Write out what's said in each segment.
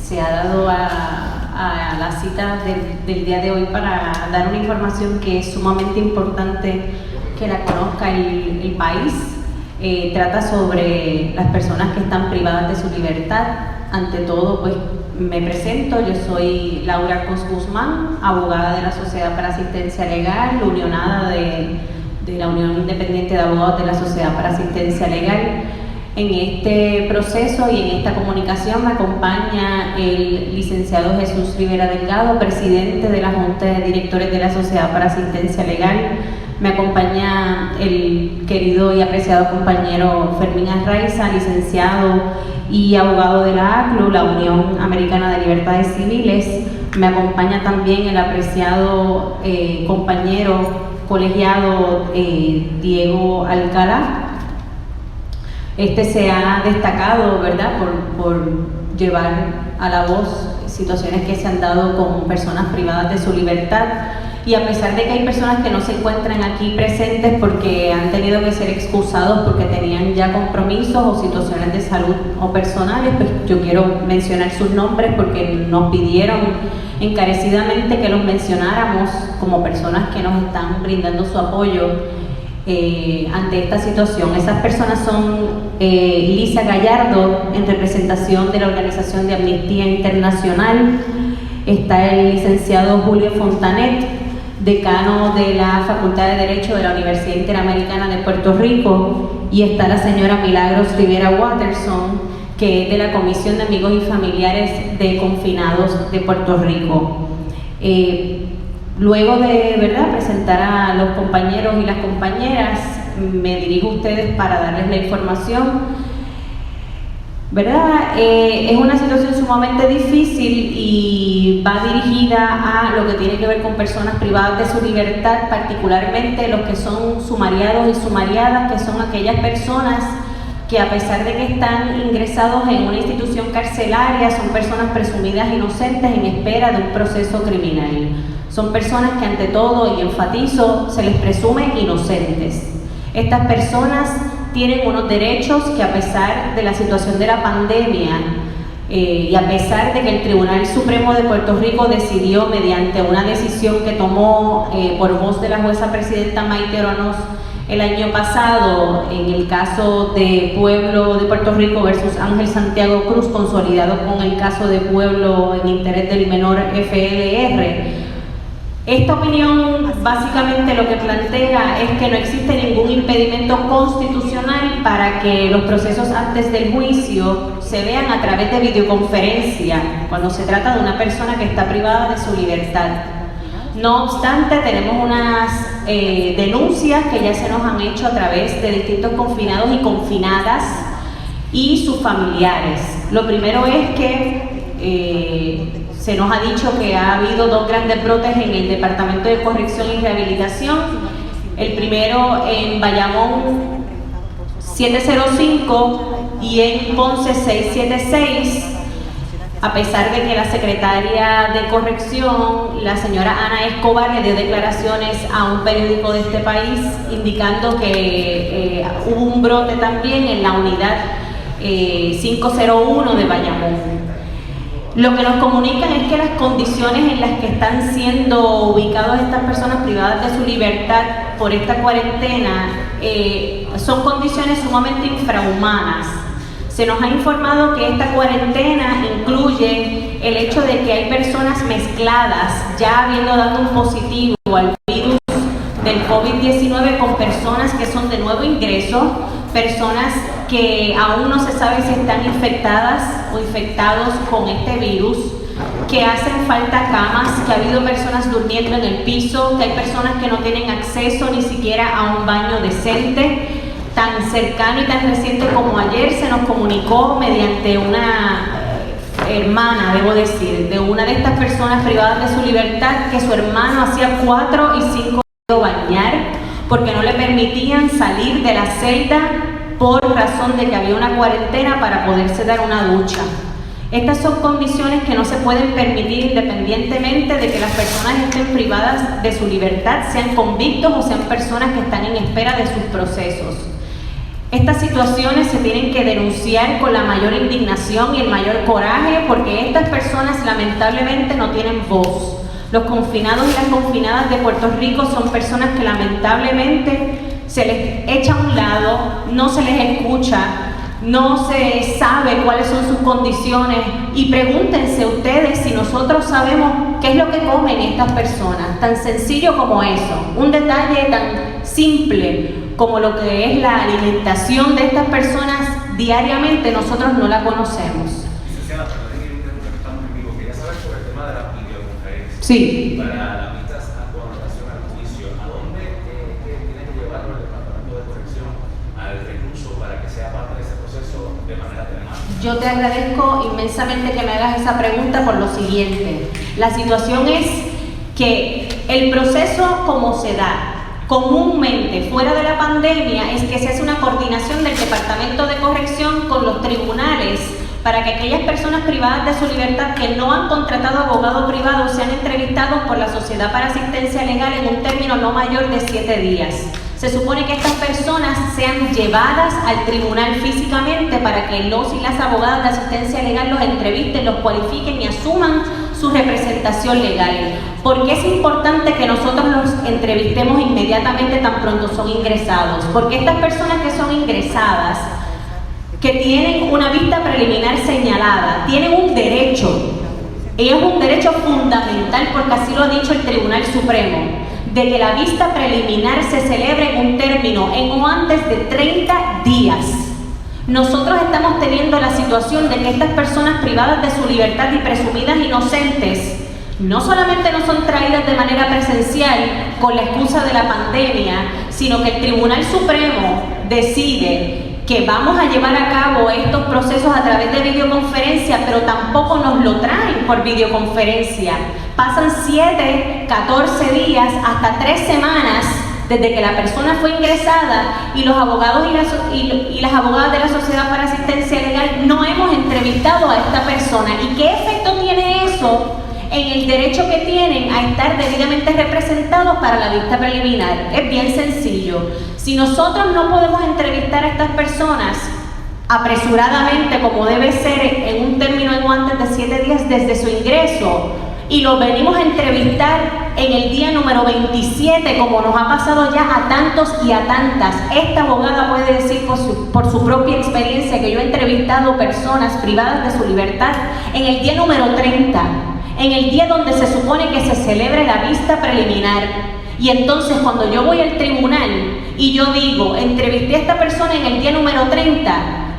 se ha dado a la cita del día de hoy para dar una información que es sumamente importante que la conozca el país. Trata sobre las personas que están privadas de su libertad. Ante todo, pues me presento, yo soy Laura Cos Guzmán, abogada de la Sociedad para Asistencia Legal, unionada de la Unión Independiente de Abogados de la Sociedad para Asistencia Legal. En este proceso y en esta comunicación me acompaña el licenciado Jesús Rivera Delgado, presidente de la Junta de Directores de la Sociedad para Asistencia Legal. Me acompaña el querido y apreciado compañero Fermín Arraiza, licenciado y abogado de la ACLU, la Unión Americana de Libertades Civiles. Me acompaña también el apreciado compañero colegiado Diego Alcalá. Este se ha destacado, ¿verdad?, por llevar a la voz situaciones que se han dado con personas privadas de su libertad. Y a pesar de que hay personas que no se encuentran aquí presentes porque han tenido que ser excusados porque tenían ya compromisos o situaciones de salud o personales, pues yo quiero mencionar sus nombres porque nos pidieron encarecidamente que los mencionáramos como personas que nos están brindando su apoyo ante esta situación. Esas personas son Lisa Gallardo, en representación de la Organización de Amnistía Internacional. Está el licenciado Julio Fontanet, decano de la Facultad de Derecho de la Universidad Interamericana de Puerto Rico, y está la señora Milagros Rivera Watterson, que es de la Comisión de Amigos y Familiares de Confinados de Puerto Rico. Luego de, ¿verdad?, presentar a los compañeros y las compañeras, me dirijo a ustedes para darles la información. ¿Verdad? Es una situación sumamente difícil y va dirigida a lo que tiene que ver con personas privadas de su libertad, particularmente los que son sumariados y sumariadas, que son aquellas personas que, a pesar de que están ingresados en una institución carcelaria, son personas presumidas inocentes en espera de un proceso criminal. Son personas que, ante todo, y enfatizo, se les presume inocentes. Estas personas tienen unos derechos que, a pesar de la situación de la pandemia y a pesar de que el Tribunal Supremo de Puerto Rico decidió, mediante una decisión que tomó por voz de la jueza presidenta Maite Oronoz el año pasado, en el caso de Pueblo de Puerto Rico versus Ángel Santiago Cruz, consolidado con el caso de Pueblo en interés del menor FLR. Esta opinión básicamente lo que plantea es que no existe ningún impedimento constitucional para que los procesos antes del juicio se vean a través de videoconferencia cuando se trata de una persona que está privada de su libertad. No obstante, tenemos unas denuncias que ya se nos han hecho a través de distintos confinados y confinadas y sus familiares. Lo primero es que se nos ha dicho que ha habido dos grandes brotes en el Departamento de Corrección y Rehabilitación. El primero en Bayamón 705 y en Ponce 676. A pesar de que la secretaria de Corrección, la señora Ana Escobar, le dio declaraciones a un periódico de este país indicando que hubo un brote también en la unidad 501 de Bayamón. Lo que nos comunican es que las condiciones en las que están siendo ubicadas estas personas privadas de su libertad por esta cuarentena son condiciones sumamente infrahumanas. Se nos ha informado que esta cuarentena incluye el hecho de que hay personas mezcladas, ya habiendo dado un positivo al virus del COVID-19 con personas que son de nuevo ingreso, personas que aún no se sabe si están infectadas o infectados con este virus, que hacen falta camas, que ha habido personas durmiendo en el piso, que hay personas que no tienen acceso ni siquiera a un baño decente. Tan cercano y tan reciente como ayer se nos comunicó mediante una hermana, debo decir, de una de estas personas privadas de su libertad, que su hermano hacía 4 y 5 bañar porque no le permitían salir de la celda por razón de que había una cuarentena para poderse dar una ducha. Estas son condiciones que no se pueden permitir independientemente de que las personas estén privadas de su libertad, sean convictos o sean personas que están en espera de sus procesos. Estas situaciones se tienen que denunciar con la mayor indignación y el mayor coraje, porque estas personas lamentablemente no tienen voz. Los confinados y las confinadas de Puerto Rico son personas que lamentablemente se les echa a un lado, no se les escucha, no se sabe cuáles son sus condiciones, y pregúntense ustedes si nosotros sabemos qué es lo que comen estas personas. Tan sencillo como eso, un detalle tan simple como lo que es la alimentación de estas personas diariamente, nosotros no la conocemos. Licenciada, perdón que estamos en vivo, quería saber sobre el tema de la videoconferencia. Sí. Para las vistas con relación al juicio, ¿a dónde tiene que llevarlo el Departamento de Corrección al recluso para que sea parte de ese proceso de manera telemática? Yo te agradezco inmensamente que me hagas esa pregunta por lo siguiente. La situación es que el proceso como se da comúnmente fuera de la pandemia es que se hace una coordinación del Departamento de Corrección con los tribunales para que aquellas personas privadas de su libertad que no han contratado abogado privado sean entrevistados por la Sociedad para Asistencia Legal en un término no mayor de 7 días. Se supone que estas personas sean llevadas al tribunal físicamente para que los y las abogadas de asistencia legal los entrevisten, los cualifiquen y asuman su representación legal. ¿Por qué es importante que nosotros los entrevistemos inmediatamente tan pronto son ingresados? Porque estas personas que son ingresadas, que tienen una vista preliminar señalada, tienen un derecho, y es un derecho fundamental porque así lo ha dicho el Tribunal Supremo, de que la vista preliminar se celebre en un término en o antes de 30 días. Nosotros estamos teniendo la situación de que estas personas privadas de su libertad y presumidas inocentes no solamente no son traídas de manera presencial con la excusa de la pandemia, sino que el Tribunal Supremo decide que vamos a llevar a cabo estos procesos a través de videoconferencia, pero tampoco nos lo traen por videoconferencia. Pasan 7, 14 días, hasta 3 semanas desde que la persona fue ingresada y los abogados y las abogadas de la Sociedad para Asistencia Legal no hemos entrevistado a esta persona. ¿Y qué efecto tiene eso en el derecho que tienen a estar debidamente representados para la vista preliminar? Es bien sencillo. Si nosotros no podemos entrevistar a estas personas apresuradamente, como debe ser en un término en antes de 7 días desde su ingreso, y los venimos a entrevistar en el día número 27, como nos ha pasado ya a tantos y a tantas, esta abogada puede decir por su propia experiencia que yo he entrevistado personas privadas de su libertad en el día número 30, en el día donde se supone que se celebre la vista preliminar. Y entonces cuando yo voy al tribunal y yo digo, entrevisté a esta persona en el día número 30,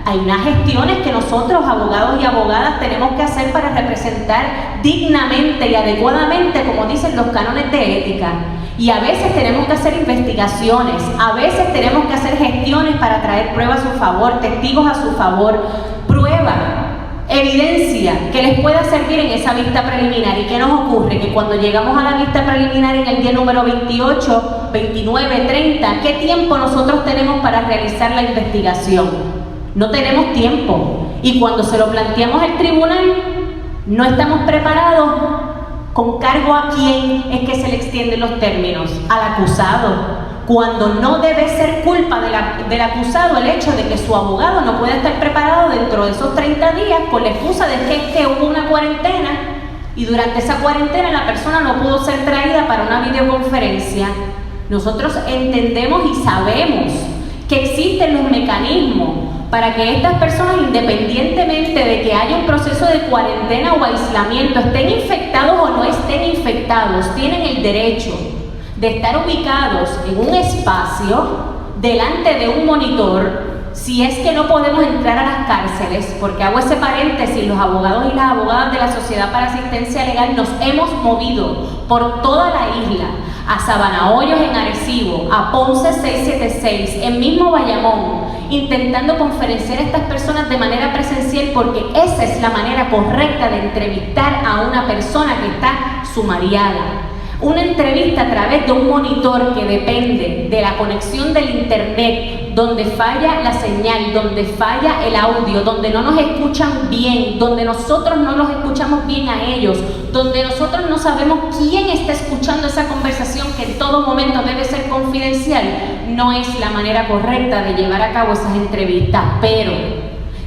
hay unas gestiones que nosotros, abogados y abogadas, tenemos que hacer para representar dignamente y adecuadamente, como dicen los cánones de ética. Y a veces tenemos que hacer investigaciones, a veces tenemos que hacer gestiones para traer pruebas a su favor, testigos a su favor, prueba, evidencia que les pueda servir en esa vista preliminar. ¿Y qué nos ocurre? Que cuando llegamos a la vista preliminar en el día número 28, 29, 30, ¿qué tiempo nosotros tenemos para realizar la investigación? No tenemos tiempo. Y cuando se lo planteamos al tribunal, no estamos preparados. ¿Con cargo a quién es que se le extienden los términos? Al acusado. Cuando no debe ser culpa del acusado el hecho de que su abogado no pueda estar preparado dentro de esos 30 días con la excusa de que hubo una cuarentena y durante esa cuarentena la persona no pudo ser traída para una videoconferencia. Nosotros entendemos y sabemos que existen los mecanismos para que estas personas, independientemente de que haya un proceso de cuarentena o aislamiento, estén infectados o no estén infectados, tienen el derecho de estar ubicados en un espacio delante de un monitor. Si es que no podemos entrar a las cárceles, porque hago ese paréntesis, los abogados y las abogadas de la Sociedad para Asistencia Legal nos hemos movido por toda la isla, a Sabana Hoyos en Arecibo, a Ponce 676, en mismo Bayamón, intentando conferenciar a estas personas de manera presencial, porque esa es la manera correcta de entrevistar a una persona que está sumariada. Una entrevista a través de un monitor que depende de la conexión del internet donde falla la señal, donde falla el audio, donde no nos escuchan bien, donde nosotros no los escuchamos bien a ellos, donde nosotros no sabemos quién está escuchando esa conversación que en todo momento debe ser confidencial, no es la manera correcta de llevar a cabo esas entrevistas. Pero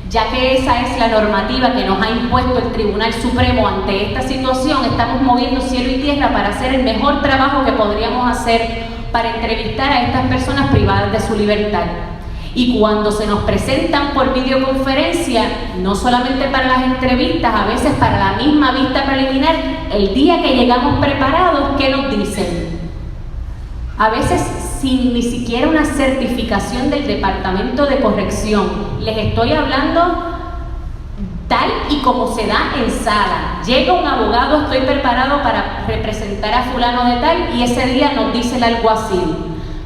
ya que esa es la normativa que nos ha impuesto el Tribunal Supremo ante esta situación, estamos moviendo cielo y tierra para hacer el mejor trabajo que podríamos hacer para entrevistar a estas personas privadas de su libertad. Y cuando se nos presentan por videoconferencia, no solamente para las entrevistas, a veces para la misma vista preliminar, el día que llegamos preparados, ¿qué nos dicen? A veces sin ni siquiera una certificación del Departamento de Corrección. Les estoy hablando tal y como se da en sala. Llega un abogado, estoy preparado para representar a fulano de tal, y ese día nos dice el alguacil: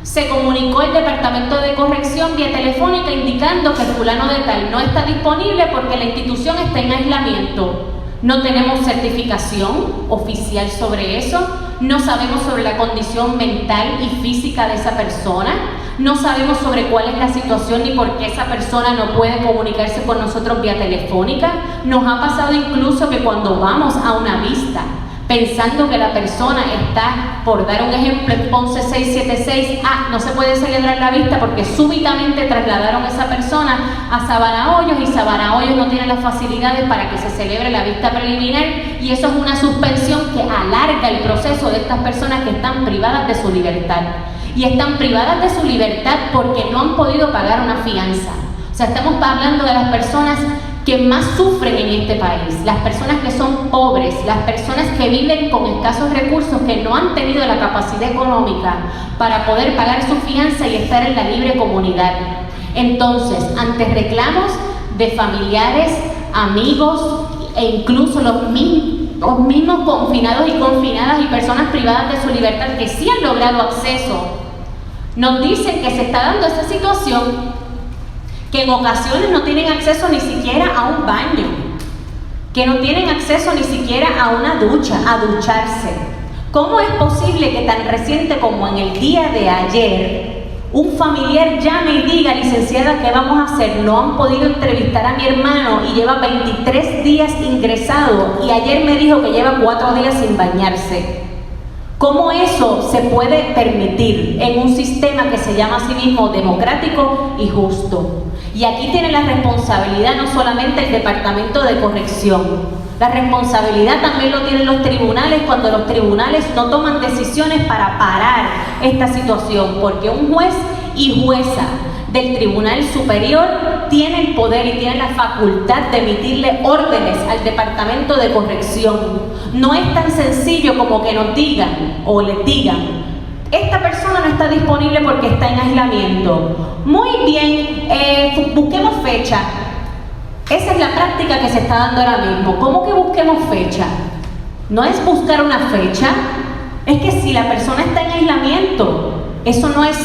se comunicó el Departamento de Corrección vía telefónica indicando que fulano de tal no está disponible porque la institución está en aislamiento. No tenemos certificación oficial sobre eso, no sabemos sobre la condición mental y física de esa persona, no sabemos sobre cuál es la situación ni por qué esa persona no puede comunicarse con nosotros vía telefónica. Nos ha pasado incluso que cuando vamos a una vista, pensando que la persona está, por dar un ejemplo, en Ponce 676, no se puede celebrar la vista porque súbitamente trasladaron a esa persona a Sabana Hoyos, y Sabana Hoyos no tiene las facilidades para que se celebre la vista preliminar, y eso es una suspensión que alarga el proceso de estas personas que están privadas de su libertad. Y están privadas de su libertad porque no han podido pagar una fianza. O sea, estamos hablando de las personas que más sufren en este país, las personas que son pobres, las personas que viven con escasos recursos, que no han tenido la capacidad económica para poder pagar su fianza y estar en la libre comunidad. Entonces, ante reclamos de familiares, amigos e incluso los mismos confinados y confinadas y personas privadas de su libertad que sí han logrado acceso, nos dicen que se está dando esta situación, que en ocasiones no tienen acceso ni siquiera a un baño, que no tienen acceso ni siquiera a una ducha, a ducharse. ¿Cómo es posible que tan reciente como en el día de ayer, un familiar llame y diga: licenciada, ¿qué vamos a hacer? No han podido entrevistar a mi hermano y lleva 23 días ingresado, y ayer me dijo que lleva 4 días sin bañarse? ¿Cómo eso se puede permitir en un sistema que se llama a sí mismo democrático y justo? Y aquí tiene la responsabilidad no solamente el Departamento de Corrección, la responsabilidad también lo tienen los tribunales cuando los tribunales no toman decisiones para parar esta situación, porque un juez y jueza del Tribunal Superior tiene el poder y tiene la facultad de emitirle órdenes al Departamento de Corrección. No es tan sencillo como que nos digan o les digan: esta persona no está disponible porque está en aislamiento. Muy bien, busquemos fecha. Esa es la práctica que se está dando ahora mismo. ¿Cómo que busquemos fecha? No es buscar una fecha, es que si la persona está en aislamiento, eso no es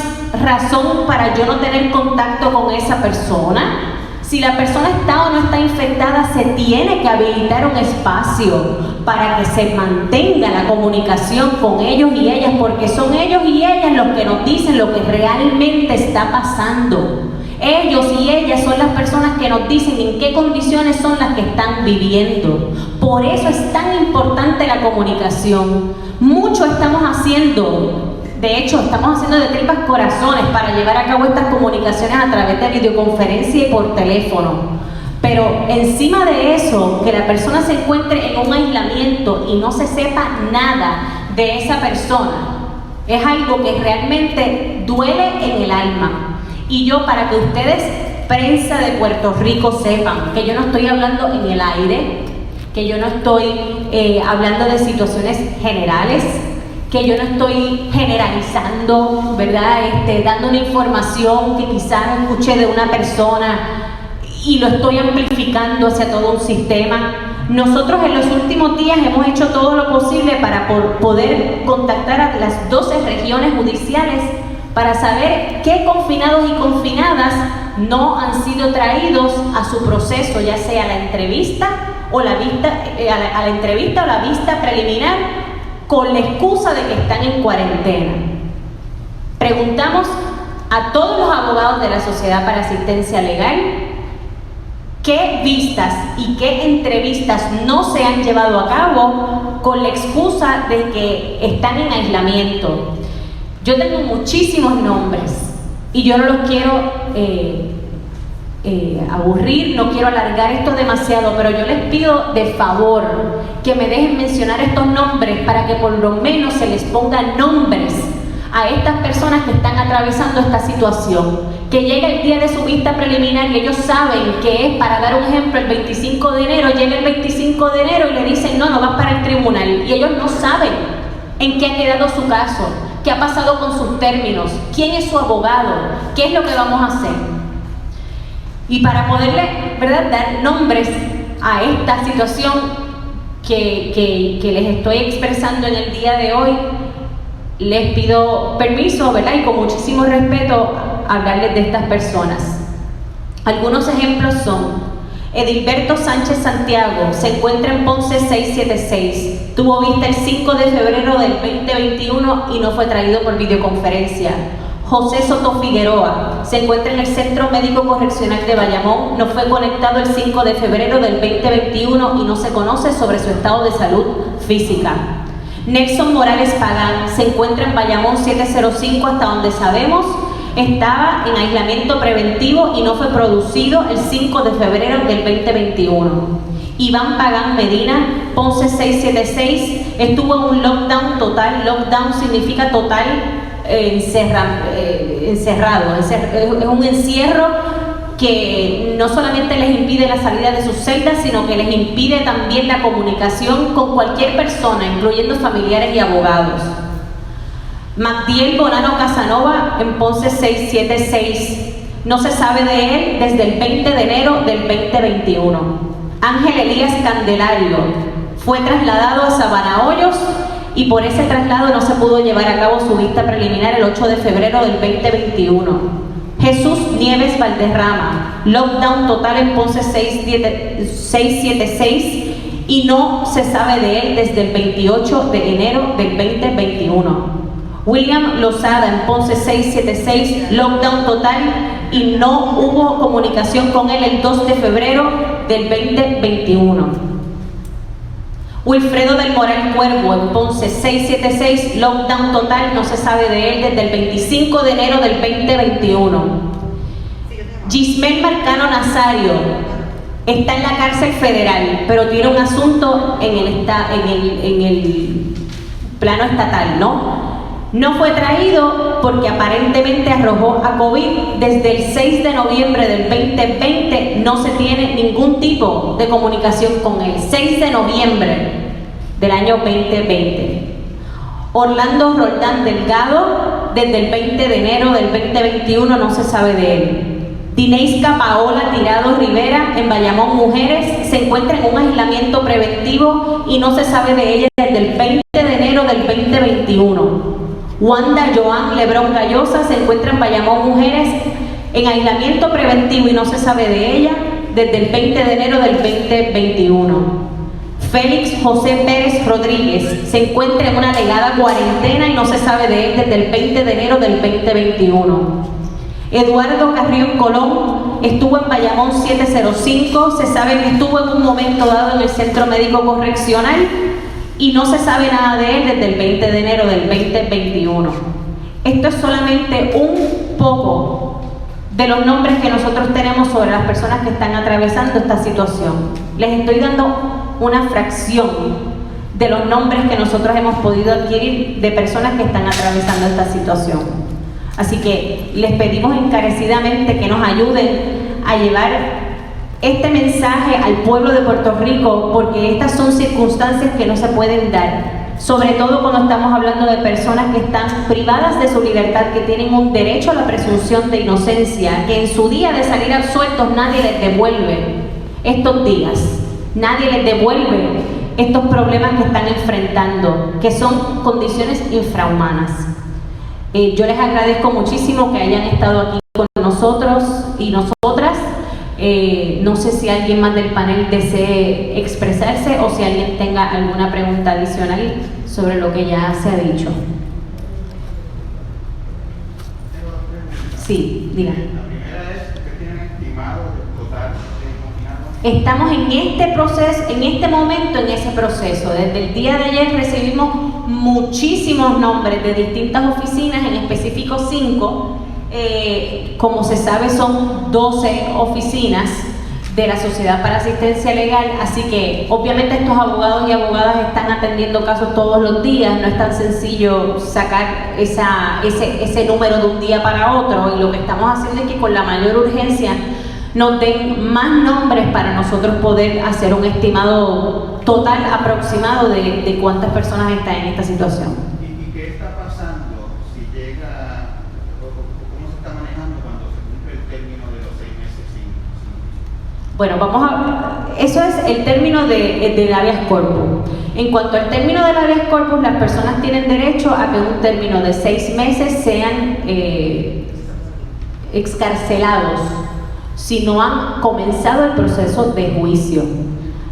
razón para yo no tener contacto con esa persona. Si la persona está o no está infectada, se tiene que habilitar un espacio para que se mantenga la comunicación con ellos y ellas, porque son ellos y ellas los que nos dicen lo que realmente está pasando. Ellos y ellas son las personas que nos dicen en qué condiciones son las que están viviendo. Por eso es tan importante la comunicación. Mucho estamos haciendo. De hecho, estamos haciendo de tripas corazones para llevar a cabo estas comunicaciones a través de videoconferencia y por teléfono. Pero encima de eso, que la persona se encuentre en un aislamiento y no se sepa nada de esa persona, es algo que realmente duele en el alma. Y yo, para que ustedes, prensa de Puerto Rico, sepan que yo no estoy hablando en el aire, que yo no estoy hablando de situaciones generales, que yo no estoy generalizando, ¿verdad? Dando una información que quizás escuché de una persona y lo estoy amplificando hacia todo un sistema. Nosotros en los últimos días hemos hecho todo lo posible para poder contactar a las 12 regiones judiciales para saber qué confinados y confinadas no han sido traídos a su proceso, ya sea a la entrevista o la vista preliminar, con la excusa de que están en cuarentena. Preguntamos a todos los abogados de la Sociedad para Asistencia Legal qué vistas y qué entrevistas no se han llevado a cabo con la excusa de que están en aislamiento. Yo tengo muchísimos nombres y yo no los quiero aburrir, no quiero alargar esto demasiado, pero yo les pido de favor que me dejen mencionar estos nombres para que por lo menos se les pongan nombres a estas personas que están atravesando esta situación, que llega el día de su vista preliminar y ellos saben que es, para dar un ejemplo, el 25 de enero, llega el 25 de enero y le dicen no vas para el tribunal, y ellos no saben en qué ha quedado su caso, qué ha pasado con sus términos, quién es su abogado, qué es lo que vamos a hacer. Y para poderle, ¿verdad?, dar nombres a esta situación que les estoy expresando en el día de hoy, les pido permiso, ¿verdad?, y con muchísimo respeto hablarles de estas personas. Algunos ejemplos son: Edilberto Sánchez Santiago, se encuentra en Ponce 676, tuvo vista el 5 de febrero del 2021 y no fue traído por videoconferencia. José Soto Figueroa, se encuentra en el Centro Médico Correccional de Bayamón, no fue conectado el 5 de febrero del 2021 y no se conoce sobre su estado de salud física. Nelson Morales Pagán, se encuentra en Bayamón 705, hasta donde sabemos estaba en aislamiento preventivo y no fue producido el 5 de febrero del 2021. Iván Pagán Medina, Ponce 676, estuvo en un lockdown total. Lockdown significa total encerrado, es un encierro que no solamente les impide la salida de sus celdas, sino que les impide también la comunicación con cualquier persona, incluyendo familiares y abogados. Magdiel Bonano Casanova, en Ponce 676, no se sabe de él desde el 20 de enero del 2021. Ángel Elías Candelario fue trasladado a Sabana Hoyos y por ese traslado no se pudo llevar a cabo su vista preliminar el 8 de febrero del 2021. Jesús Nieves Valderrama, lockdown total en Ponce 676 y no se sabe de él desde el 28 de enero del 2021. William Lozada, en Ponce 676, lockdown total y no hubo comunicación con él el 2 de febrero del 2021. Wilfredo del Moral Cuervo, en Ponce 676, lockdown total, no se sabe de él desde el 25 de enero del 2021. Gismel Marcano Nazario está en la cárcel federal, pero tiene un asunto en el plano estatal, ¿no? No fue traído porque aparentemente arrojó a COVID. Desde el 6 de noviembre del 2020 no se tiene ningún tipo de comunicación con él. 6 de noviembre del año 2020. Orlando Roldán Delgado, desde el 20 de enero del 2021 no se sabe de él. Dineisca Paola Tirado Rivera, en Bayamón Mujeres, se encuentra en un aislamiento preventivo y no se sabe de ella desde el 20 de enero del 2021. Wanda Joan Lebrón Gallosa se encuentra en Bayamón Mujeres en aislamiento preventivo y no se sabe de ella desde el 20 de enero del 2021. Félix José Pérez Rodríguez se encuentra en una alegada cuarentena y no se sabe de él desde el 20 de enero del 2021. Eduardo Carrión Colón estuvo en Bayamón 705, se sabe que estuvo en un momento dado en el Centro Médico Correccional y no se sabe nada de él desde el 20 de enero del 2021. Esto es solamente un poco de los nombres que nosotros tenemos sobre las personas que están atravesando esta situación. Les estoy dando una fracción de los nombres que nosotros hemos podido adquirir de personas que están atravesando esta situación. Así que les pedimos encarecidamente que nos ayuden a llevar este mensaje al pueblo de Puerto Rico, porque estas son circunstancias que no se pueden dar, sobre todo cuando estamos hablando de personas que están privadas de su libertad, que tienen un derecho a la presunción de inocencia, que en su día de salir absueltos nadie les devuelve estos días, nadie les devuelve estos problemas que están enfrentando, que son condiciones infrahumanas. Yo les agradezco muchísimo que hayan estado aquí con nosotros y nosotras. No sé si alguien más del panel desee expresarse o si alguien tenga alguna pregunta adicional sobre lo que ya se ha dicho. Sí, diga. La primera es, ¿qué tienen estimado del total de confinados? Estamos en este proceso, en este momento, en ese proceso. Desde el día de ayer recibimos muchísimos nombres de distintas oficinas, en específico 5. Como se sabe, son 12 oficinas de la Sociedad para Asistencia Legal, así que obviamente estos abogados y abogadas están atendiendo casos todos los días, no es tan sencillo sacar ese número de un día para otro, y lo que estamos haciendo es que con la mayor urgencia nos den más nombres para nosotros poder hacer un estimado total aproximado de cuántas personas están en esta situación. ¿Y qué está pasando si llega, cómo se está manejando cuando se cumple el término de los 6 meses sin Bueno, eso es el término del habeas corpus. En cuanto al término del habeas corpus, las personas tienen derecho a que en un término de 6 meses sean excarcelados si no han comenzado el proceso de juicio.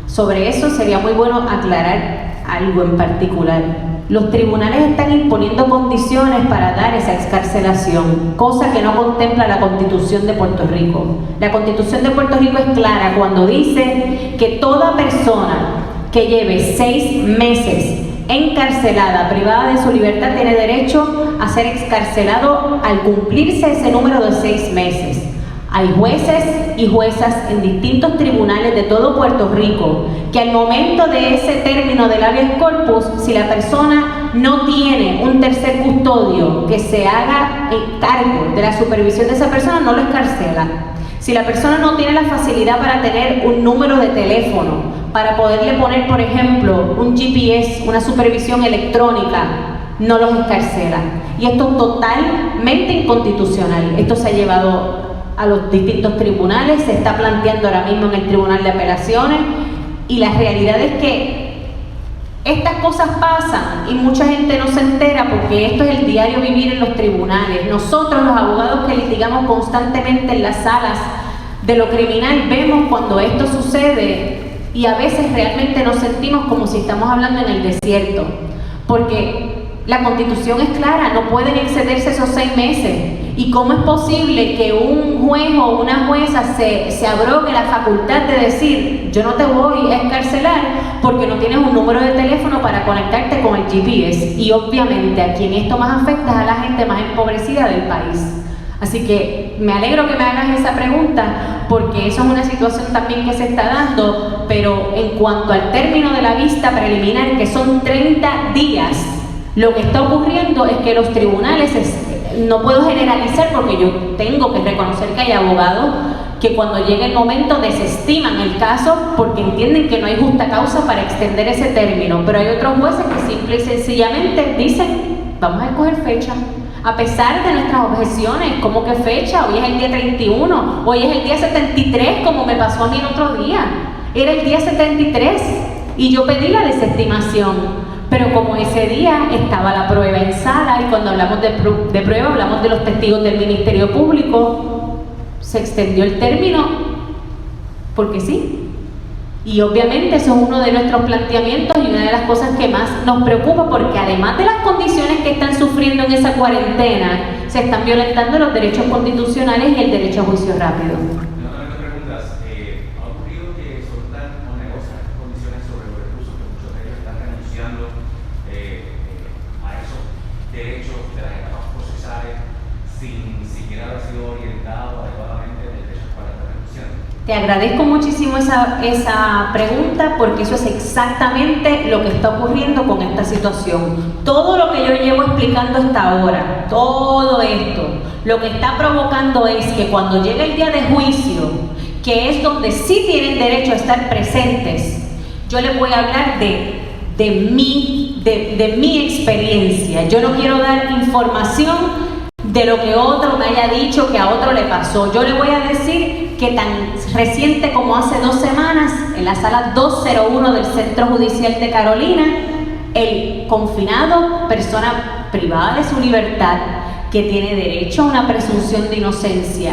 Sobre eso sería muy bueno aclarar algo en particular. Los tribunales están imponiendo condiciones para dar esa excarcelación, cosa que no contempla la Constitución de Puerto Rico. La Constitución de Puerto Rico es clara cuando dice que toda persona que lleve 6 meses encarcelada, privada de su libertad, tiene derecho a ser excarcelado al cumplirse ese número de 6 meses. Hay jueces y juezas en distintos tribunales de todo Puerto Rico que al momento de ese término del habeas corpus, si la persona no tiene un tercer custodio que se haga cargo de la supervisión de esa persona, no lo excarcela. Si la persona no tiene la facilidad para tener un número de teléfono, para poderle poner, por ejemplo, un GPS, una supervisión electrónica, no los excarcela. Y esto es totalmente inconstitucional. Esto se ha llevado a los distintos tribunales, se está planteando ahora mismo en el Tribunal de Apelaciones, y la realidad es que estas cosas pasan y mucha gente no se entera porque esto es el diario vivir en los tribunales. Nosotros, los abogados que litigamos constantemente en las salas de lo criminal, vemos cuando esto sucede y a veces realmente nos sentimos como si estamos hablando en el desierto, porque la Constitución es clara, no pueden excederse esos 6 meses. ¿Y cómo es posible que un juez o una jueza se abrogue la facultad de decir yo no te voy a excarcelar porque no tienes un número de teléfono para conectarte con el GPS? Y obviamente a quien esto más afecta es a la gente más empobrecida del país. Así que me alegro que me hagas esa pregunta porque eso es una situación también que se está dando, pero en cuanto al término de la vista preliminar, que son 30 días, lo que está ocurriendo es que los tribunales, no puedo generalizar porque yo tengo que reconocer que hay abogados que cuando llega el momento desestiman el caso porque entienden que no hay justa causa para extender ese término, pero hay otros jueces que simple y sencillamente dicen vamos a escoger fecha, a pesar de nuestras objeciones. ¿Cómo que fecha? Hoy es el día 31, hoy es el día 73, como me pasó a mí el otro día, era el día 73 y yo pedí la desestimación. Pero como ese día estaba la prueba en sala, y cuando hablamos de prueba hablamos de los testigos del Ministerio Público, se extendió el término porque sí. Y obviamente eso es uno de nuestros planteamientos y una de las cosas que más nos preocupa, porque además de las condiciones que están sufriendo en esa cuarentena, se están violentando los derechos constitucionales y el derecho a juicio rápido. Derechos de las etapas procesales sin siquiera haber sido orientado adecuadamente del derecho para la reducción. Te agradezco muchísimo esa pregunta porque eso es exactamente lo que está ocurriendo con esta situación. Todo lo que yo llevo explicando hasta ahora, todo esto, lo que está provocando es que cuando llegue el día de juicio, que es donde sí tienen derecho a estar presentes, yo les voy a hablar de mi experiencia. Yo no quiero dar información de lo que otro me haya dicho que a otro le pasó. Yo le voy a decir que tan reciente como hace 2 semanas, en la sala 201 del Centro Judicial de Carolina, el confinado, persona privada de su libertad, que tiene derecho a una presunción de inocencia,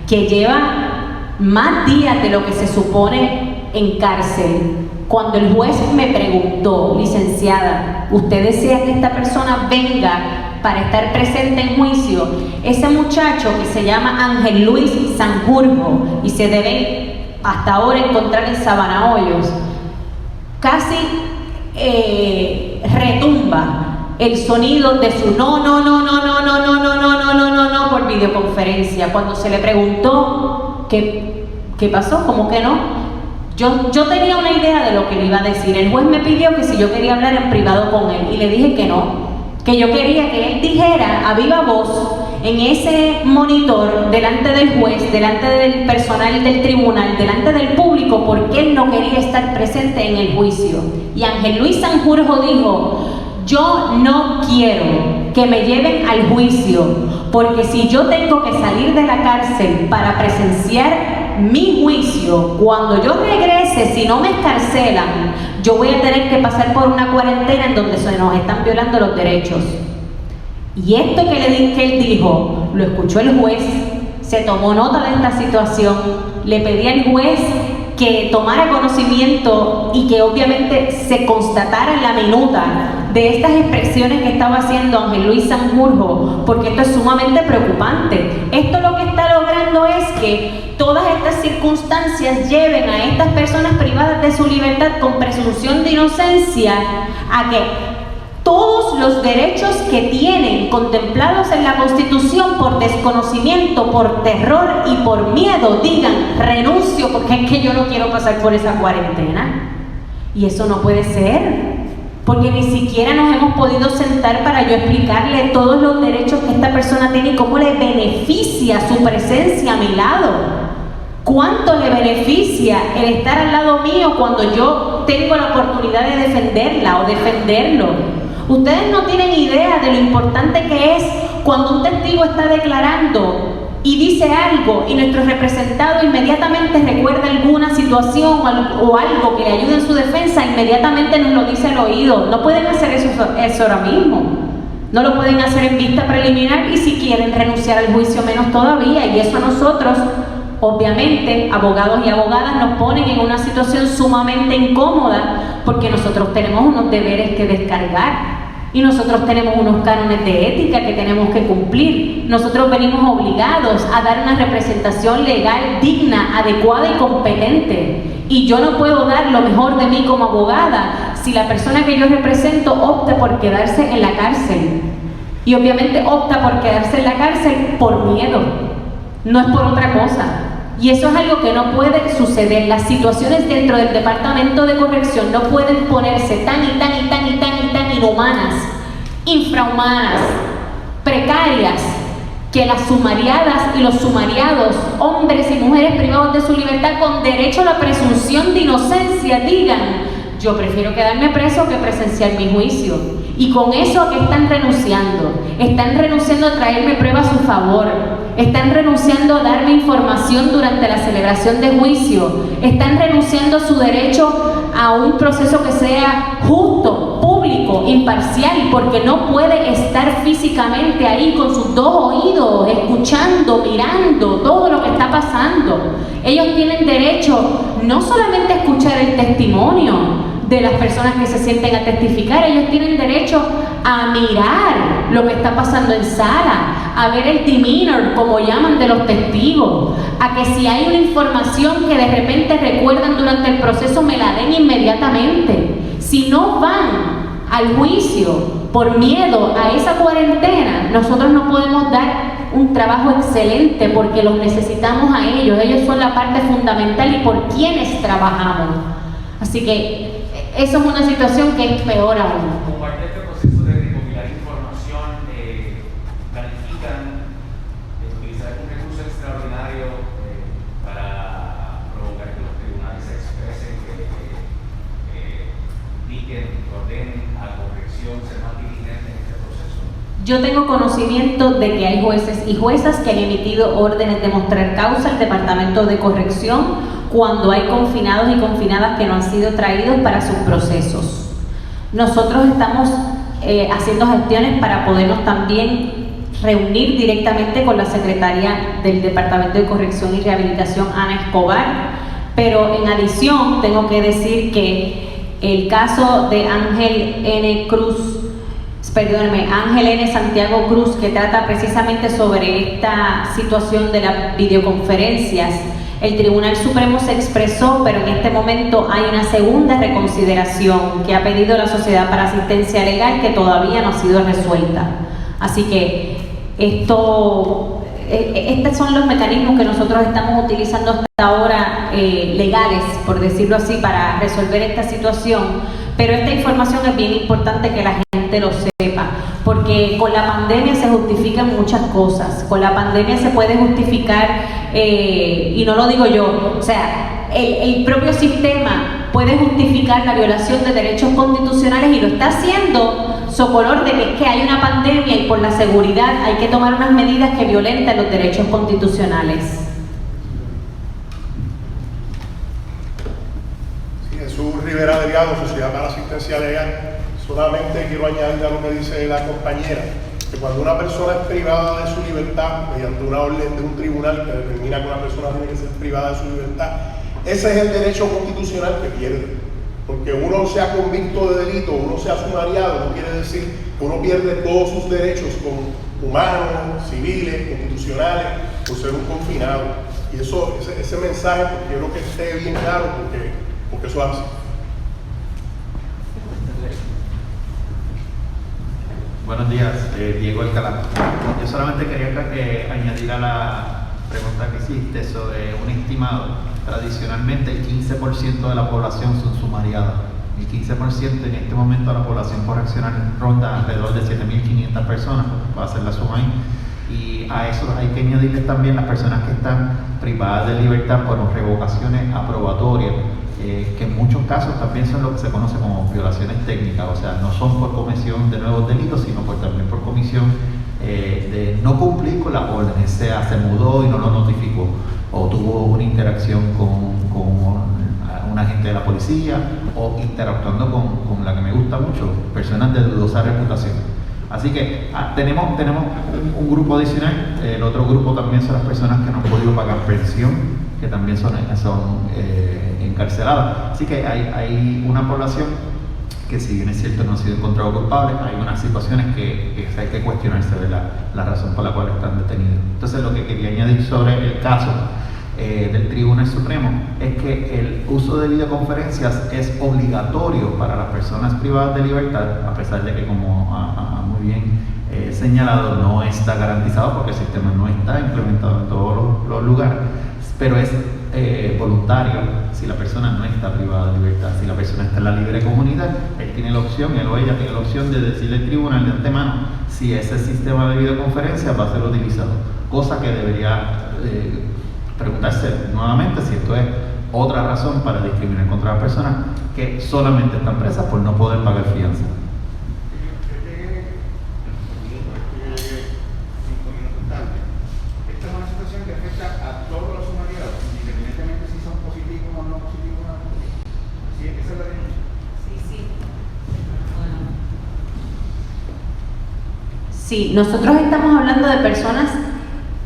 que lleva más días de lo que se supone en cárcel. Cuando el juez me preguntó, licenciada, ¿usted desea que esta persona venga para estar presente en juicio, ese muchacho que se llama Ángel Luis Sanjurjo y se debe hasta ahora encontrar en Sabana Hoyos, casi retumba el sonido de su no por videoconferencia. Cuando se le preguntó qué pasó, ¿cómo que no? Yo tenía una idea de lo que le iba a decir. El juez me pidió que si yo quería hablar en privado con él y le dije que no, que yo quería que él dijera a viva voz en ese monitor, delante del juez, delante del personal del tribunal, delante del público, por qué él no quería estar presente en el juicio. Y Ángel Luis Sanjurjo dijo: yo no quiero que me lleven al juicio, porque si yo tengo que salir de la cárcel para presenciar mi juicio, cuando yo regrese, si no me escarcelan, yo voy a tener que pasar por una cuarentena en donde se nos están violando los derechos. Y esto que él dijo, lo escuchó el juez, se tomó nota de esta situación, le pedí al juez que tomara conocimiento y que obviamente se constatara en la minuta de estas expresiones que estaba haciendo Ángel Luis Sanjurjo, porque esto es sumamente preocupante. Esto lo que está logrando es que todas estas circunstancias lleven a estas personas privadas de su libertad con presunción de inocencia a que todos los derechos que tienen contemplados en la Constitución, por desconocimiento, por terror y por miedo, digan: renuncio porque es que yo no quiero pasar por esa cuarentena. Y eso no puede ser, porque ni siquiera nos hemos podido sentar para yo explicarle todos los derechos que esta persona tiene y cómo le beneficia su presencia a mi lado. ¿Cuánto le beneficia el estar al lado mío cuando yo tengo la oportunidad de defenderla o defenderlo? Ustedes no tienen idea de lo importante que es cuando un testigo está declarando y dice algo y nuestro representado inmediatamente recuerda alguna situación o algo que le ayude en su defensa, inmediatamente nos lo dice al oído. No pueden hacer eso ahora mismo. No lo pueden hacer en vista preliminar, y si quieren renunciar al juicio menos todavía. Y eso a nosotros, obviamente, abogados y abogadas, nos ponen en una situación sumamente incómoda, porque nosotros tenemos unos deberes que descargar y nosotros tenemos unos cánones de ética que tenemos que cumplir. Nosotros venimos obligados a dar una representación legal digna, adecuada y competente. Y yo no puedo dar lo mejor de mí como abogada si la persona que yo represento opta por quedarse en la cárcel. Y obviamente opta por quedarse en la cárcel por miedo, no es por otra cosa. Y eso es algo que no puede suceder. Las situaciones dentro del Departamento de Corrección no pueden ponerse tan inhumanas, infrahumanas, precarias, que las sumariadas y los sumariados, hombres y mujeres privados de su libertad con derecho a la presunción de inocencia, digan: yo prefiero quedarme preso que presenciar mi juicio. Y con eso, ¿a qué están renunciando? Están renunciando a traerme pruebas a su favor. Están renunciando a darme información durante la celebración de juicio. Están renunciando a su derecho a un proceso que sea justo, público, imparcial, porque no puede estar físicamente ahí con sus dos oídos, escuchando, mirando todo lo que está pasando. Ellos tienen derecho no solamente a escuchar el testimonio de las personas que se sienten a testificar, ellos tienen derecho a mirar lo que está pasando en sala, a ver el demeanor, como llaman, de los testigos, a que si hay una información que de repente recuerdan durante el proceso, me la den inmediatamente. Si no van al juicio por miedo a esa cuarentena, nosotros no podemos dar un trabajo excelente, porque los necesitamos a ellos. Ellos son la parte fundamental y por quienes trabajamos. Así que eso es una situación que es peor aún. Como parte de este proceso de recopilar información, planifican utilizar un recurso extraordinario para provocar que los tribunales se expresen, que indiquen, que ordenen a corrección, ser más diligentes en este proceso. Yo tengo conocimiento de que hay jueces y juezas que han emitido órdenes de mostrar causa al Departamento de Corrección cuando hay confinados y confinadas que no han sido traídos para sus procesos. Nosotros estamos haciendo gestiones para podernos también reunir directamente con la secretaria del Departamento de Corrección y Rehabilitación, Ana Escobar, pero en adición tengo que decir que el caso de Ángel N. Cruz perdóneme, Ángel N. Santiago Cruz, que trata precisamente sobre esta situación de las videoconferencias. El Tribunal Supremo se expresó, pero en este momento hay una segunda reconsideración que ha pedido la Sociedad para Asistencia Legal, que todavía no ha sido resuelta. Así que estos son los mecanismos que nosotros estamos utilizando hasta ahora, legales, por decirlo así, para resolver esta situación. Pero esta información es bien importante que la gente lo sepa, porque con la pandemia se justifican muchas cosas. Con la pandemia se puede justificar, y no lo digo yo, o sea, el propio sistema puede justificar la violación de derechos constitucionales y lo está haciendo socolor de que es que hay una pandemia y por la seguridad hay que tomar unas medidas que violentan los derechos constitucionales. Jesús Rivera Delgado, Sociedad para Asistencia Legal. Solamente quiero añadir a lo que dice la compañera, que cuando una persona es privada de su libertad mediante una orden de un tribunal que determina que una persona tiene que ser privada de su libertad, ese es el derecho constitucional que pierde. Porque uno sea convicto de delito, uno sea sumariado, no quiere decir que uno pierde todos sus derechos humanos, civiles, constitucionales, por ser un confinado. Y ese mensaje, porque quiero que esté bien claro, porque eso es así. Buenos días, Diego Alcalá. Yo solamente quería añadir a la pregunta que hiciste sobre un estimado. Tradicionalmente el 15% de la población son sumariadas. El 15% en este momento de la población correccional ronda alrededor de 7.500 personas, va a ser la suma ahí. Y a eso hay que añadirles también las personas que están privadas de libertad por revocaciones aprobatorias, que en muchos casos también son lo que se conoce como violaciones técnicas, o sea, no son por comisión de nuevos delitos, sino también por comisión de no cumplir con las órdenes, sea se mudó y no lo notificó, o tuvo una interacción con un agente de la policía, o interactuando con la que me gusta mucho, personas de dudosa reputación. Así que tenemos un grupo adicional. El otro grupo también son las personas que no han podido pagar pensión, que también son encarceladas. Así que hay una población que, si bien es cierto no ha sido encontrado culpable, hay unas situaciones que hay que cuestionarse de la razón por la cual están detenidos. Entonces, lo que quería añadir sobre el caso del Tribunal Supremo es que el uso de videoconferencias es obligatorio para las personas privadas de libertad, a pesar de que, como muy bien señalado, no está garantizado porque el sistema no está implementado en todos los lugares, pero es voluntario si la persona no está privada de libertad. Si la persona está en la libre comunidad, él o ella tiene la opción de decirle al tribunal de antemano si ese sistema de videoconferencia va a ser utilizado, cosa que debería preguntarse nuevamente si esto es otra razón para discriminar contra las personas que solamente están presas por no poder pagar fianza. Esta es una situación que afecta a todos los sumariados, independientemente si son positivos o no positivos. ¿Sí? ¿Esa es la denuncia? Sí. Sí, nosotros estamos hablando de personas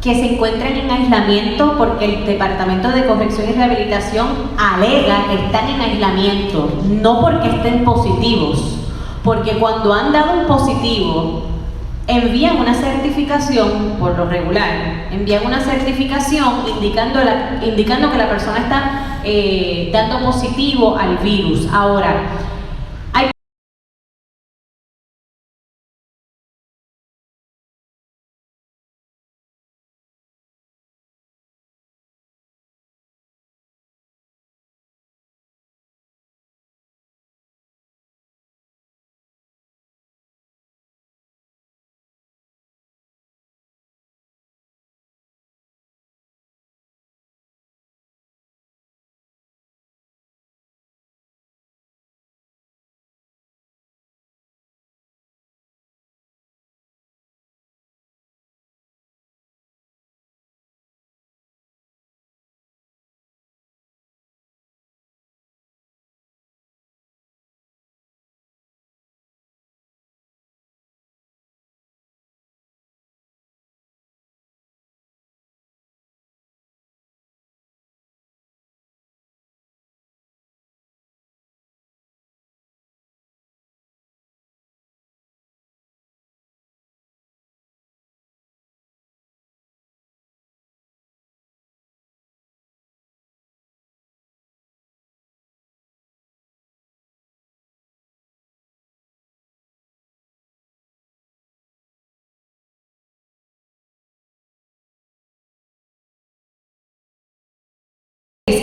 que se encuentran en aislamiento porque el Departamento de Corrección y Rehabilitación alega que están en aislamiento, no porque estén positivos, porque cuando han dado un positivo, envían una certificación, por lo regular, envían una certificación indicando que la persona está dando positivo al virus. Ahora,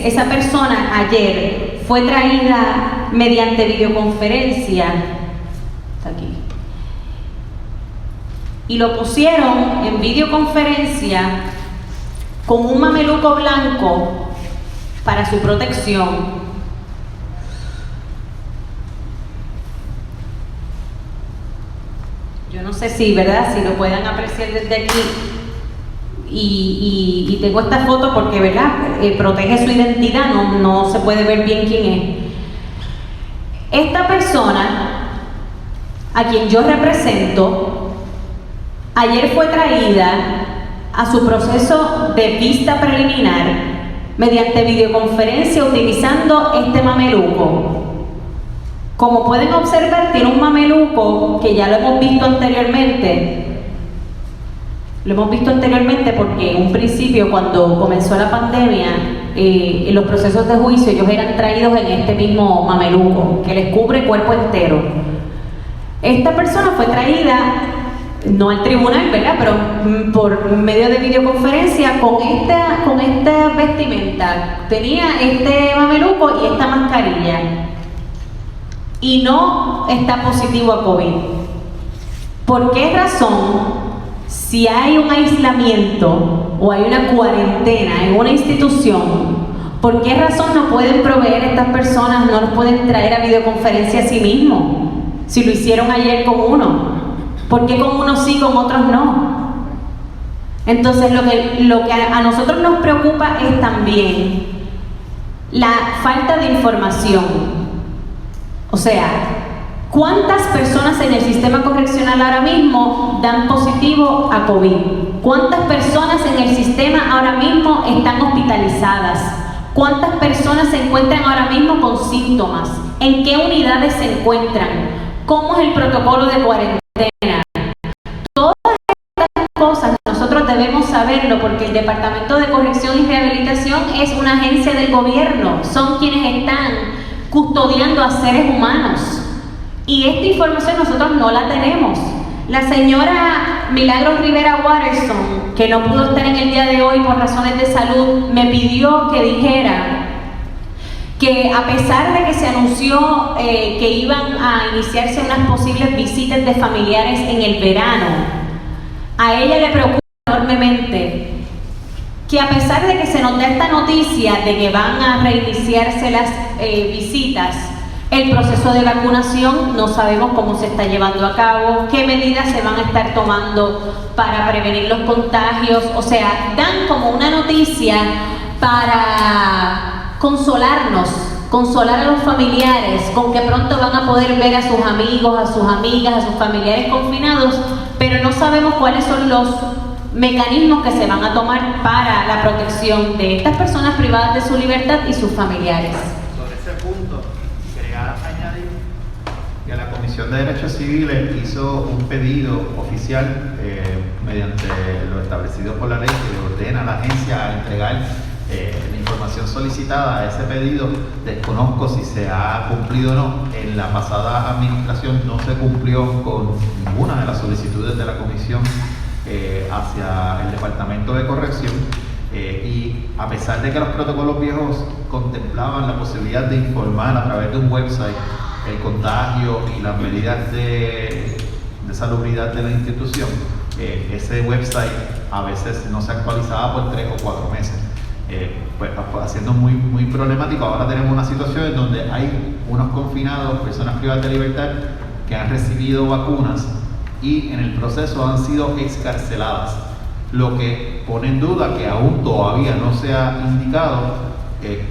esa persona ayer fue traída mediante videoconferencia, está aquí, y lo pusieron en videoconferencia con un mameluco blanco para su protección. Yo no sé si, ¿verdad?, si lo puedan apreciar desde aquí. Y tengo esta foto porque, ¿verdad?, protege su identidad, no se puede ver bien quién es. Esta persona, a quien yo represento, ayer fue traída a su proceso de vista preliminar mediante videoconferencia utilizando este mameluco. Como pueden observar, tiene un mameluco que ya lo hemos visto anteriormente. Lo hemos visto anteriormente porque en un principio, cuando comenzó la pandemia, en los procesos de juicio, ellos eran traídos en este mismo mameluco, que les cubre el cuerpo entero. Esta persona fue traída, no al tribunal, ¿verdad?, pero por medio de videoconferencia con esta vestimenta. Tenía este mameluco y esta mascarilla. Y no está positivo a COVID. ¿Por qué razón? Si hay un aislamiento o hay una cuarentena en una institución, ¿por qué razón no pueden proveer a estas personas, no los pueden traer a videoconferencia a sí mismos? Si lo hicieron ayer con uno, ¿por qué con unos sí, con otros no? Entonces lo que a nosotros nos preocupa es también la falta de información. O sea, ¿cuántas personas en el sistema correccional ahora mismo dan positivo a COVID? ¿Cuántas personas en el sistema ahora mismo están hospitalizadas? ¿Cuántas personas se encuentran ahora mismo con síntomas? ¿En qué unidades se encuentran? ¿Cómo es el protocolo de cuarentena? Todas estas cosas nosotros debemos saberlo porque el Departamento de Corrección y Rehabilitación es una agencia del gobierno. Son quienes están custodiando a seres humanos. Y esta información nosotros no la tenemos. La señora Milagros Rivera Watterson, que no pudo estar en el día de hoy por razones de salud, me pidió que dijera que a pesar de que se anunció que iban a iniciarse unas posibles visitas de familiares en el verano, a ella le preocupa enormemente que a pesar de que se nos da esta noticia de que van a reiniciarse las visitas, el proceso de vacunación no sabemos cómo se está llevando a cabo, qué medidas se van a estar tomando para prevenir los contagios. O sea, dan como una noticia para consolarnos, consolar a los familiares con que pronto van a poder ver a sus amigos, a sus amigas, a sus familiares confinados, pero no sabemos cuáles son los mecanismos que se van a tomar para la protección de estas personas privadas de su libertad y sus familiares. Sobre ese punto, quería añadir que la Comisión de Derechos Civiles hizo un pedido oficial mediante lo establecido por la ley que ordena a la agencia a entregar la información solicitada. Ese pedido desconozco si se ha cumplido o no. En la pasada administración no se cumplió con ninguna de las solicitudes de la Comisión hacia el Departamento de Corrección, y a pesar de que los protocolos viejos contemplaban la posibilidad de informar a través de un website el contagio y las medidas de salubridad de la institución, ese website a veces no se actualizaba por 3 o 4 meses, pues haciendo muy problemático. Ahora tenemos una situación en donde hay unos confinados, personas privadas de libertad, que han recibido vacunas y en el proceso han sido excarceladas, lo que pone en duda que aún todavía no se ha indicado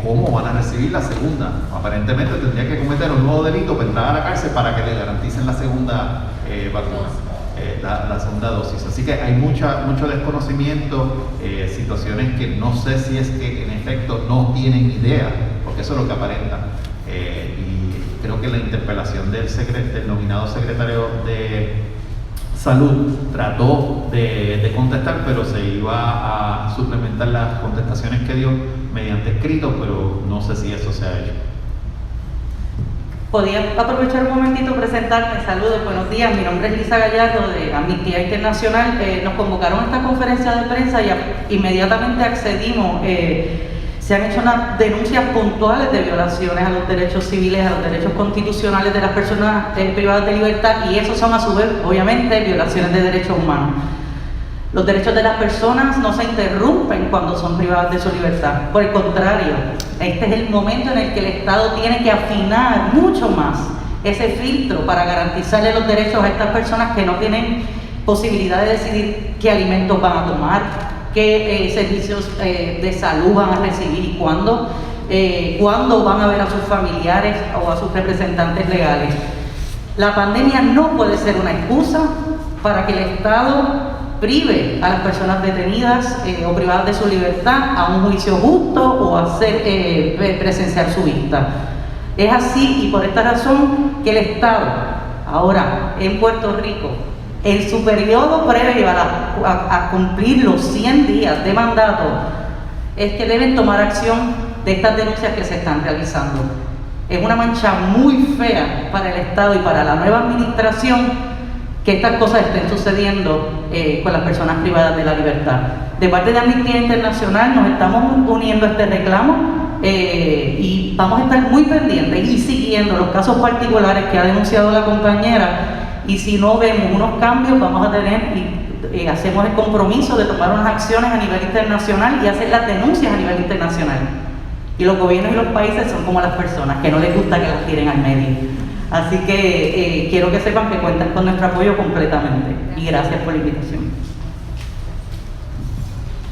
cómo van a recibir la segunda. Aparentemente tendría que cometer un nuevo delito para entrar a la cárcel para que le garanticen la segunda vacuna, la segunda dosis. Así que hay mucho desconocimiento, situaciones que no sé si es que en efecto no tienen idea, porque eso es lo que aparenta. Y creo que la interpelación del nominado secretario de Salud trató de contestar, pero se iba a suplementar las contestaciones que dio mediante escrito, pero no sé si eso se ha hecho. Podía aprovechar un momentito presentarme. Saludos, buenos días. Mi nombre es Lisa Gallardo de Amnistía Internacional. Nos convocaron a esta conferencia de prensa y inmediatamente accedimos. Se han hecho unas denuncias puntuales de violaciones a los derechos civiles, a los derechos constitucionales de las personas privadas de libertad, y esos son a su vez, obviamente, violaciones de derechos humanos. Los derechos de las personas no se interrumpen cuando son privadas de su libertad. Por el contrario, este es el momento en el que el Estado tiene que afinar mucho más ese filtro para garantizarle los derechos a estas personas que no tienen posibilidad de decidir qué alimentos van a tomar, qué servicios de salud van a recibir y cuándo van a ver a sus familiares o a sus representantes legales. La pandemia no puede ser una excusa para que el Estado prive a las personas detenidas o privadas de su libertad a un juicio justo o a hacer presenciar su vista. Es así, y por esta razón que el Estado, ahora en Puerto Rico, en su periodo previo a cumplir los 100 días de mandato, es que deben tomar acción de estas denuncias que se están realizando. Es una mancha muy fea para el Estado y para la nueva administración que estas cosas estén sucediendo con las personas privadas de la libertad. De parte de Amnistía Internacional nos estamos uniendo a este reclamo y vamos a estar muy pendientes y siguiendo los casos particulares que ha denunciado la compañera, y si no vemos unos cambios vamos a tener y hacemos el compromiso de tomar unas acciones a nivel internacional y hacer las denuncias a nivel internacional. Y los gobiernos y los países son como las personas, que no les gusta que las tiren al medio. Así que quiero que sepan que cuentan con nuestro apoyo completamente. Y gracias por la invitación.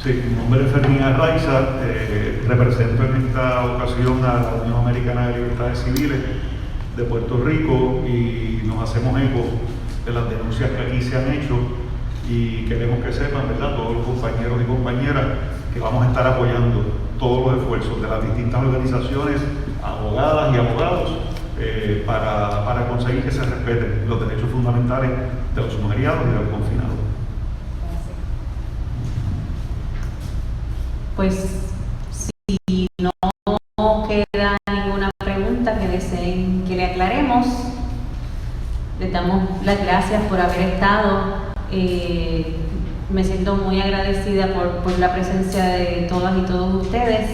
Sí, mi nombre es Fermín Arraiza, represento en esta ocasión a la Unión Americana de Libertades Civiles de Puerto Rico y nos hacemos eco de las denuncias que aquí se han hecho y queremos que sepan, ¿verdad?, todos los compañeros y compañeras, que vamos a estar apoyando todos los esfuerzos de las distintas organizaciones, abogadas y abogados, para conseguir que se respeten los derechos fundamentales de los sumariados y de los confinados. Pues si no queda ninguna pregunta que deseen que le aclaremos, les damos las gracias por haber estado. Me siento muy agradecida por la presencia de todas y todos ustedes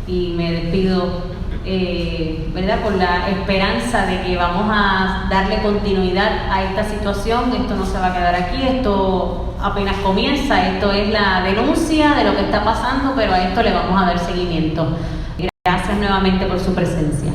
y me despido ¿verdad?, con la esperanza de que vamos a darle continuidad a esta situación. Esto no se va a quedar aquí, esto apenas comienza, esto es la denuncia de lo que está pasando, pero a esto le vamos a dar seguimiento. Gracias nuevamente por su presencia.